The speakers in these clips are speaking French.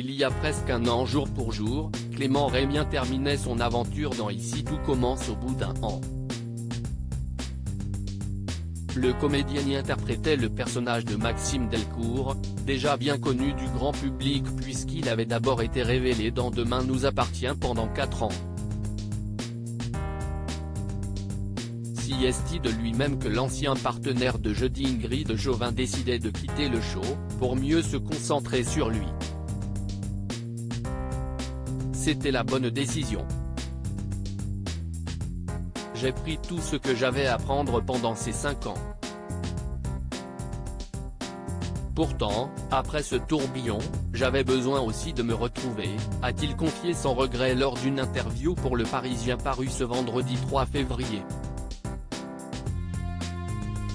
Il y a presque un an jour pour jour, Clément Rémien terminait son aventure dans Ici tout commence au bout d'un an. Le comédien y interprétait le personnage de Maxime Delcourt, déjà bien connu du grand public puisqu'il avait d'abord été révélé dans Demain nous appartient pendant 4 ans. Si est-il de lui-même que l'ancien partenaire de Jeudi Ingrid Jovin décidait de quitter le show, pour mieux se concentrer sur lui. C'était la bonne décision. J'ai pris tout ce que j'avais à prendre pendant ces 5 ans. Pourtant, après ce tourbillon, j'avais besoin aussi de me retrouver, a-t-il confié sans regret lors d'une interview pour Le Parisien parue ce vendredi 3 février.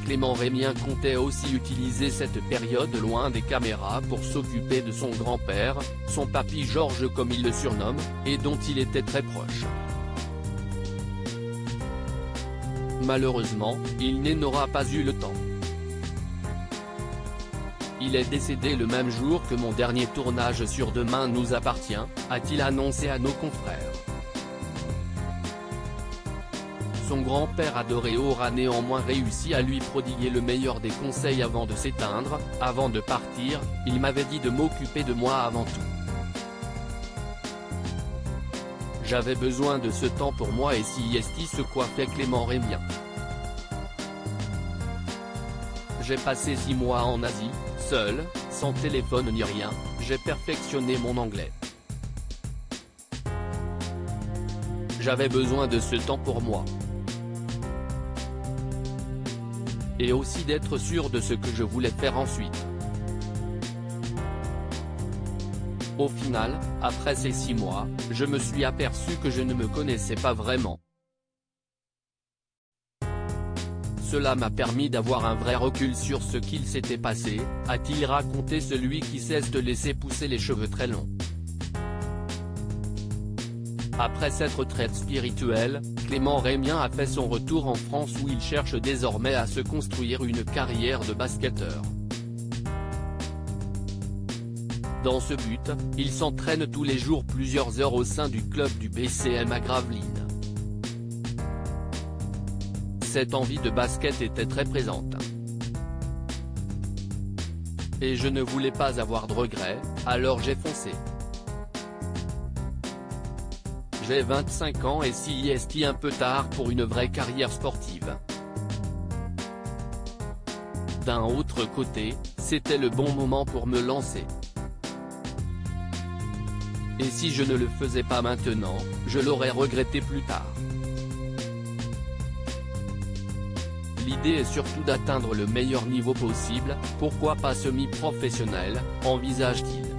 Clément Rémien comptait aussi utiliser cette période loin des caméras pour s'occuper de son grand-père, son papy Georges comme il le surnomme, et dont il était très proche. Malheureusement, il n'aura pas eu le temps. Il est décédé le même jour que mon dernier tournage sur Demain nous appartient, a-t-il annoncé à nos confrères. Son grand-père adoré aura néanmoins réussi à lui prodiguer le meilleur des conseils avant de s'éteindre. Avant de partir, il m'avait dit de m'occuper de moi avant tout. J'avais besoin de ce temps pour moi et si est ce quoi fait Clément Rémien. J'ai passé 6 mois en Asie, seul, sans téléphone ni rien, j'ai perfectionné mon anglais. J'avais besoin de ce temps pour moi. Et aussi d'être sûr de ce que je voulais faire ensuite. Au final, après ces 6 mois, je me suis aperçu que je ne me connaissais pas vraiment. Cela m'a permis d'avoir un vrai recul sur ce qu'il s'était passé, a-t-il raconté celui qui cesse de laisser pousser les cheveux très longs. Après cette retraite spirituelle, Clément Rémien a fait son retour en France où il cherche désormais à se construire une carrière de basketteur. Dans ce but, il s'entraîne tous les jours plusieurs heures au sein du club du BCM à Gravelines. Cette envie de basket était très présente. Et je ne voulais pas avoir de regrets, alors j'ai foncé. J'ai 25 ans et si est un peu tard pour une vraie carrière sportive. D'un autre côté, c'était le bon moment pour me lancer. Et si je ne le faisais pas maintenant, je l'aurais regretté plus tard. L'idée est surtout d'atteindre le meilleur niveau possible, pourquoi pas semi-professionnel, envisage-t-il.